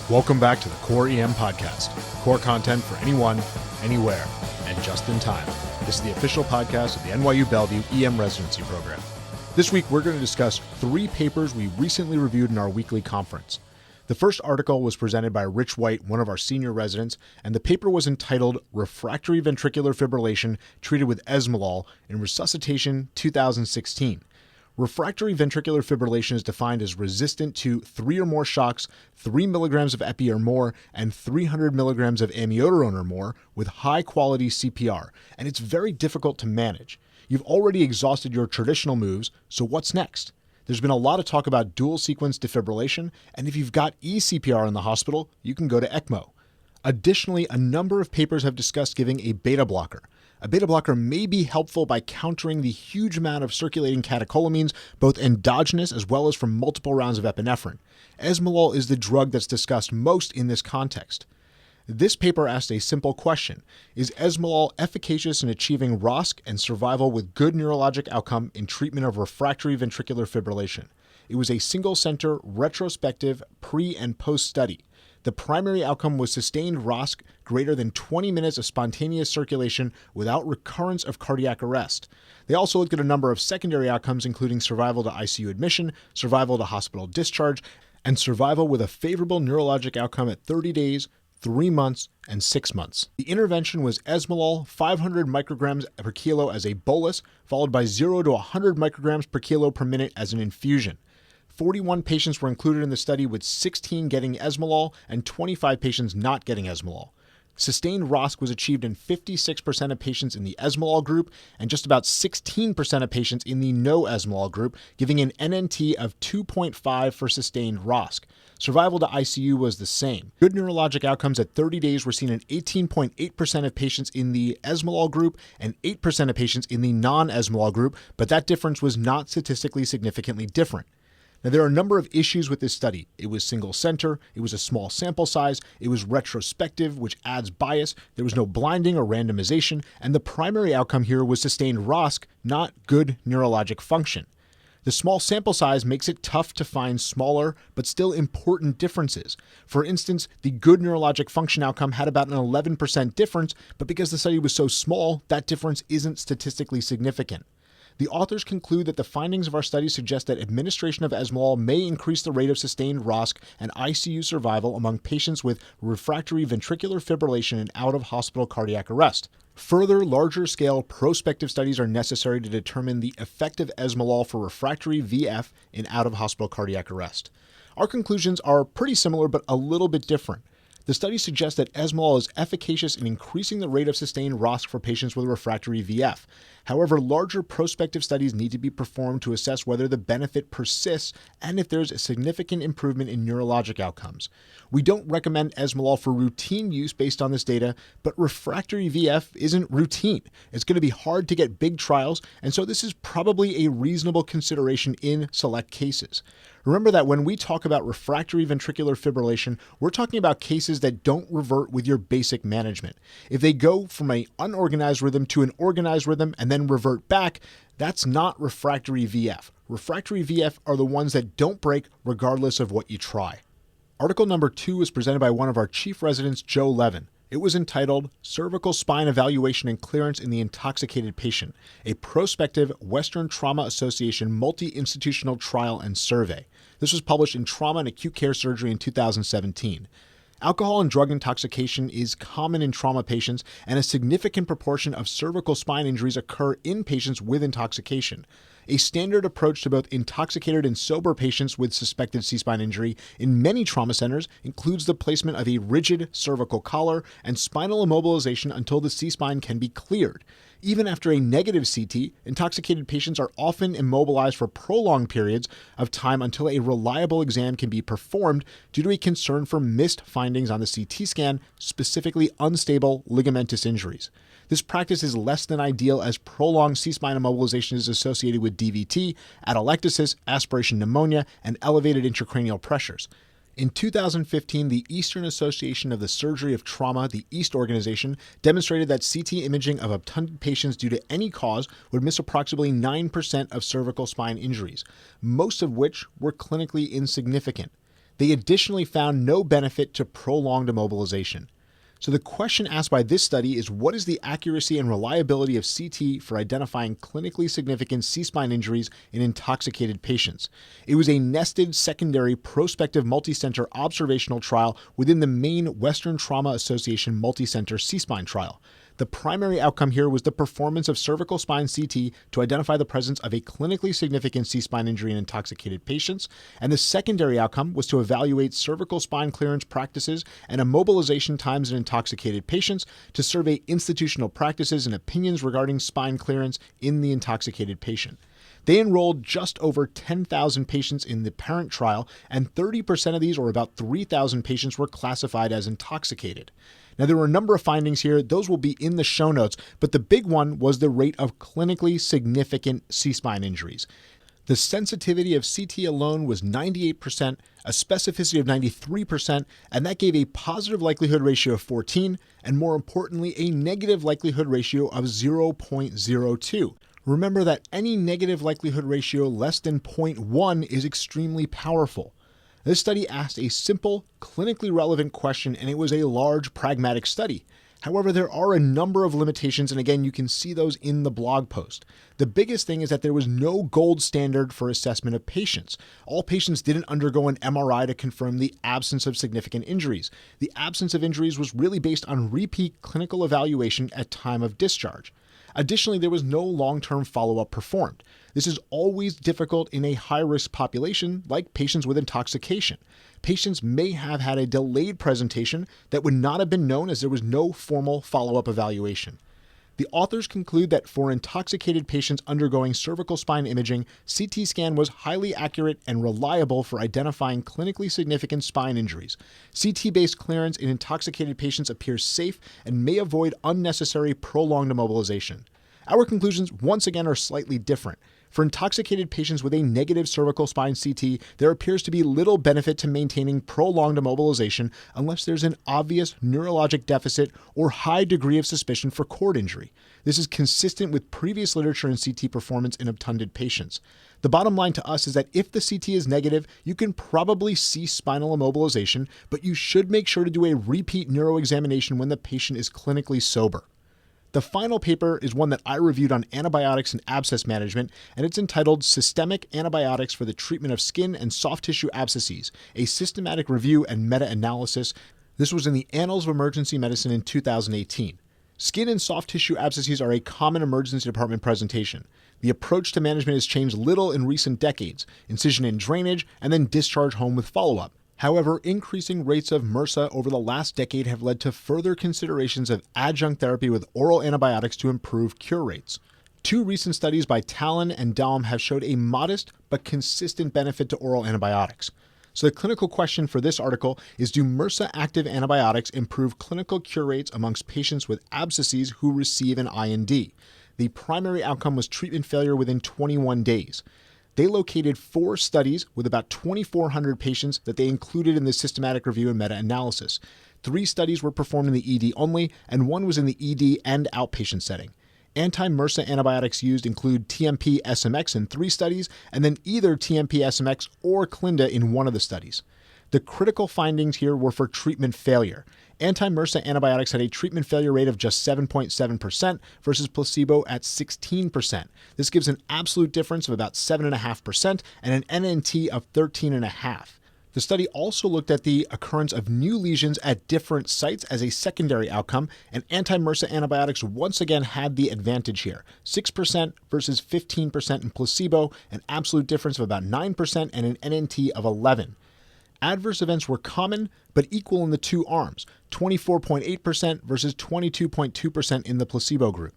Welcome back to the Core EM Podcast. Core content for anyone, anywhere, and just in time. This is the official podcast of the NYU Bellevue EM Residency Program. This week, we're going to discuss 3 papers we recently reviewed in our weekly conference. The first article was presented by Rich White, one of our senior residents, and the paper was entitled Refractory Ventricular Fibrillation Treated with Esmolol in Resuscitation 2016. Refractory ventricular fibrillation is defined as resistant to 3 or more shocks, 3 milligrams of epi or more, and 300 milligrams of amiodarone or more with high-quality CPR, and it's very difficult to manage. You've already exhausted your traditional moves, so what's next? There's been a lot of talk about dual-sequence defibrillation, and if you've got eCPR in the hospital, you can go to ECMO. Additionally, a number of papers have discussed giving a beta blocker. A beta blocker may be helpful by countering the huge amount of circulating catecholamines, both endogenous as well as from multiple rounds of epinephrine. Esmolol is the drug that's discussed most in this context. This paper asked a simple question: is esmolol efficacious in achieving ROSC and survival with good neurologic outcome in treatment of refractory ventricular fibrillation? It was a single-center, retrospective, pre- and post-study. The primary outcome was sustained ROSC greater than 20 minutes of spontaneous circulation without recurrence of cardiac arrest. They also looked at a number of secondary outcomes, including survival to ICU admission, survival to hospital discharge, and survival with a favorable neurologic outcome at 30 days, 3 months, and 6 months. The intervention was esmolol 500 micrograms per kilo as a bolus, followed by 0 to 100 micrograms per kilo per minute as an infusion. 41 patients were included in the study, with 16 getting esmolol and 25 patients not getting esmolol. Sustained ROSC was achieved in 56% of patients in the esmolol group and just about 16% of patients in the no esmolol group, giving an NNT of 2.5 for sustained ROSC. Survival to ICU was the same. Good neurologic outcomes at 30 days were seen in 18.8% of patients in the esmolol group and 8% of patients in the non-esmolol group, but that difference was not statistically significantly different. Now, there are a number of issues with this study. It was single center, it was a small sample size, it was retrospective, which adds bias, there was no blinding or randomization, and the primary outcome here was sustained ROSC, not good neurologic function. The small sample size makes it tough to find smaller but still important differences. For instance, the good neurologic function outcome had about an 11% difference, but because the study was so small, that difference isn't statistically significant. The authors conclude that the findings of our study suggest that administration of esmolol may increase the rate of sustained ROSC and ICU survival among patients with refractory ventricular fibrillation and out-of-hospital cardiac arrest. Further, larger-scale prospective studies are necessary to determine the effect of esmolol for refractory VF in out-of-hospital cardiac arrest. Our conclusions are pretty similar but a little bit different. The study suggests that esmolol is efficacious in increasing the rate of sustained ROSC for patients with refractory VF. However, larger prospective studies need to be performed to assess whether the benefit persists and if there's a significant improvement in neurologic outcomes. We don't recommend esmolol for routine use based on this data, but refractory VF isn't routine. It's going to be hard to get big trials, and so this is probably a reasonable consideration in select cases. Remember that when we talk about refractory ventricular fibrillation, we're talking about cases that don't revert with your basic management. If they go from an unorganized rhythm to an organized rhythm and then revert back, that's not refractory VF. Refractory VF are the ones that don't break regardless of what you try. Article number 2 was presented by one of our chief residents, Joe Levin. It was entitled Cervical Spine Evaluation and Clearance in the Intoxicated Patient, a prospective Western Trauma Association multi-institutional trial and survey. This was published in Trauma and Acute Care Surgery in 2017. Alcohol and drug intoxication is common in trauma patients, and a significant proportion of cervical spine injuries occur in patients with intoxication. A standard approach to both intoxicated and sober patients with suspected C-spine injury in many trauma centers includes the placement of a rigid cervical collar and spinal immobilization until the C-spine can be cleared. Even after a negative CT, intoxicated patients are often immobilized for prolonged periods of time until a reliable exam can be performed due to a concern for missed findings on the CT scan, specifically unstable ligamentous injuries. This practice is less than ideal as prolonged C-spine immobilization is associated with DVT, atelectasis, aspiration pneumonia, and elevated intracranial pressures. In 2015, the Eastern Association of the Surgery of Trauma, the EAST organization, demonstrated that CT imaging of obtunded patients due to any cause would miss approximately 9% of cervical spine injuries, most of which were clinically insignificant. They additionally found no benefit to prolonged immobilization. So the question asked by this study is, what is the accuracy and reliability of CT for identifying clinically significant C-spine injuries in intoxicated patients? It was a nested secondary prospective multicenter observational trial within the main Western Trauma Association multicenter C-spine trial. The primary outcome here was the performance of cervical spine CT to identify the presence of a clinically significant C-spine injury in intoxicated patients, and the secondary outcome was to evaluate cervical spine clearance practices and immobilization times in intoxicated patients to survey institutional practices and opinions regarding spine clearance in the intoxicated patient. They enrolled just over 10,000 patients in the parent trial, and 30% of these, or about 3,000 patients, were classified as intoxicated. Now, there were a number of findings here. Those will be in the show notes, but the big one was the rate of clinically significant C-spine injuries. The sensitivity of CT alone was 98%, a specificity of 93%, and that gave a positive likelihood ratio of 14, and more importantly, a negative likelihood ratio of 0.02. Remember that any negative likelihood ratio less than 0.1 is extremely powerful. This study asked a simple, clinically relevant question, and it was a large, pragmatic study. However, there are a number of limitations, and again, you can see those in the blog post. The biggest thing is that there was no gold standard for assessment of patients. All patients didn't undergo an MRI to confirm the absence of significant injuries. The absence of injuries was really based on repeat clinical evaluation at time of discharge. Additionally, there was no long-term follow-up performed. This is always difficult in a high-risk population like patients with intoxication. Patients may have had a delayed presentation that would not have been known as there was no formal follow-up evaluation. The authors conclude that for intoxicated patients undergoing cervical spine imaging, CT scan was highly accurate and reliable for identifying clinically significant spine injuries. CT-based clearance in intoxicated patients appears safe and may avoid unnecessary prolonged immobilization. Our conclusions, once again, are slightly different. For intoxicated patients with a negative cervical spine CT, there appears to be little benefit to maintaining prolonged immobilization unless there's an obvious neurologic deficit or high degree of suspicion for cord injury. This is consistent with previous literature in CT performance in obtunded patients. The bottom line to us is that if the CT is negative, you can probably cease spinal immobilization, but you should make sure to do a repeat neuroexamination when the patient is clinically sober. The final paper is one that I reviewed on antibiotics and abscess management, and it's entitled Systemic Antibiotics for the Treatment of Skin and Soft Tissue Abscesses, a Systematic Review and Meta-Analysis. This was in the Annals of Emergency Medicine in 2018. Skin and soft tissue abscesses are a common emergency department presentation. The approach to management has changed little in recent decades: incision and drainage, and then discharge home with follow-up. However, increasing rates of MRSA over the last decade have led to further considerations of adjunct therapy with oral antibiotics to improve cure rates. 2 recent studies by Talon and Daum have showed a modest but consistent benefit to oral antibiotics. So the clinical question for this article is, do MRSA-active antibiotics improve clinical cure rates amongst patients with abscesses who receive an IND? The primary outcome was treatment failure within 21 days. They located 4 studies with about 2,400 patients that they included in the systematic review and meta-analysis. 3 studies were performed in the ED only, and 1 was in the ED and outpatient setting. Anti-MRSA antibiotics used include TMP-SMX in 3 studies, and then either TMP-SMX or Clinda in 1 of the studies. The critical findings here were for treatment failure. Anti-MRSA antibiotics had a treatment failure rate of just 7.7% versus placebo at 16%. This gives an absolute difference of about 7.5% and an NNT of 13.5. The study also looked at the occurrence of new lesions at different sites as a secondary outcome, and anti-MRSA antibiotics once again had the advantage here: 6% versus 15% in placebo, an absolute difference of about 9% and an NNT of 11. Adverse events were common but equal in the 2 arms, 24.8% versus 22.2% in the placebo group.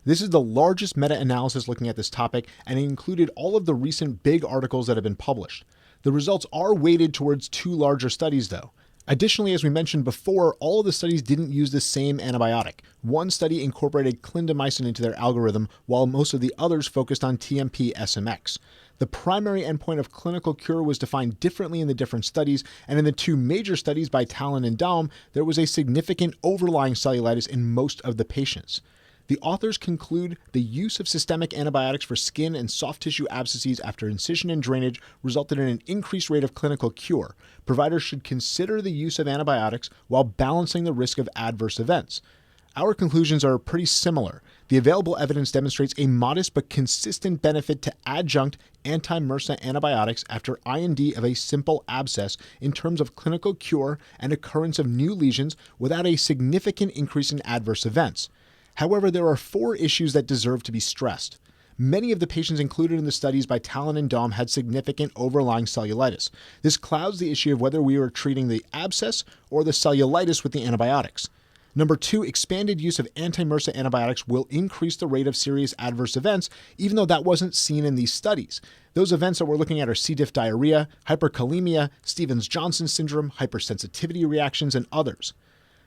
This is the largest meta-analysis looking at this topic, and it included all of the recent big articles that have been published. The results are weighted towards 2 larger studies, though. Additionally, as we mentioned before, all of the studies didn't use the same antibiotic. 1 study incorporated clindamycin into their algorithm, while most of the others focused on TMP-SMX. The primary endpoint of clinical cure was defined differently in the different studies, and in the 2 major studies by Talon and Daum, there was a significant overlying cellulitis in most of the patients. The authors conclude the use of systemic antibiotics for skin and soft tissue abscesses after incision and drainage resulted in an increased rate of clinical cure. Providers should consider the use of antibiotics while balancing the risk of adverse events. Our conclusions are pretty similar. The available evidence demonstrates a modest but consistent benefit to adjunct anti-MRSA antibiotics after IND of a simple abscess in terms of clinical cure and occurrence of new lesions without a significant increase in adverse events. However, there are 4 issues that deserve to be stressed. Many of the patients included in the studies by Talon and Daum had significant overlying cellulitis. This clouds the issue of whether we were treating the abscess or the cellulitis with the antibiotics. Number 2, expanded use of anti-MRSA antibiotics will increase the rate of serious adverse events, even though that wasn't seen in these studies. Those events that we're looking at are C. diff diarrhea, hyperkalemia, Stevens-Johnson syndrome, hypersensitivity reactions, and others.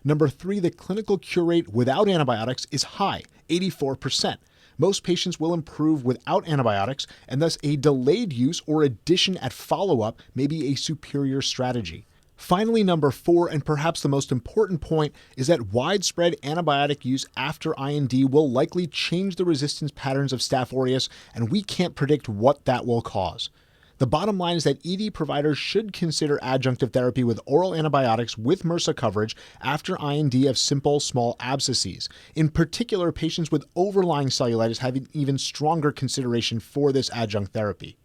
Number 3, the clinical cure rate without antibiotics is high, 84%. Most patients will improve without antibiotics, and thus a delayed use or addition at follow-up may be a superior strategy. Finally, number 4, and perhaps the most important point, is that widespread antibiotic use after IND will likely change the resistance patterns of Staph aureus, and we can't predict what that will cause. The bottom line is that ED providers should consider adjunctive therapy with oral antibiotics with MRSA coverage after IND of simple small abscesses. In particular, patients with overlying cellulitis have an even stronger consideration for this adjunct therapy.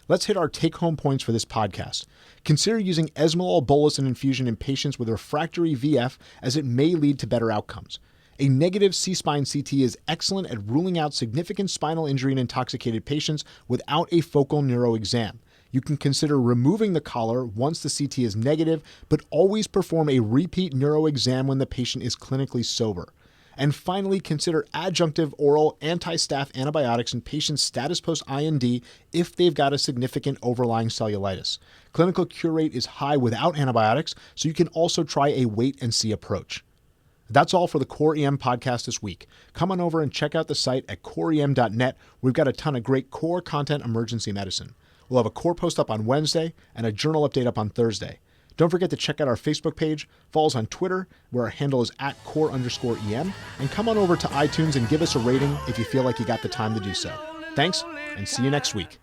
Let's hit our take-home points for this podcast. Consider using esmolol bolus and infusion in patients with refractory VF, as it may lead to better outcomes. A negative C-spine CT is excellent at ruling out significant spinal injury in intoxicated patients without a focal neuro exam. You can consider removing the collar once the CT is negative, but always perform a repeat neuro exam when the patient is clinically sober. And finally, consider adjunctive oral anti-staph antibiotics in patients' status post-IND if they've got a significant overlying cellulitis. Clinical cure rate is high without antibiotics, so you can also try a wait-and-see approach. That's all for the Core EM podcast this week. Come on over and check out the site at coreem.net. We've got a ton of great core content emergency medicine. We'll have a core post up on Wednesday and a journal update up on Thursday. Don't forget to check out our Facebook page, follow us on Twitter, where our handle is @core_EM, and come on over to iTunes and give us a rating if you feel like you got the time to do so. Thanks, and see you next week.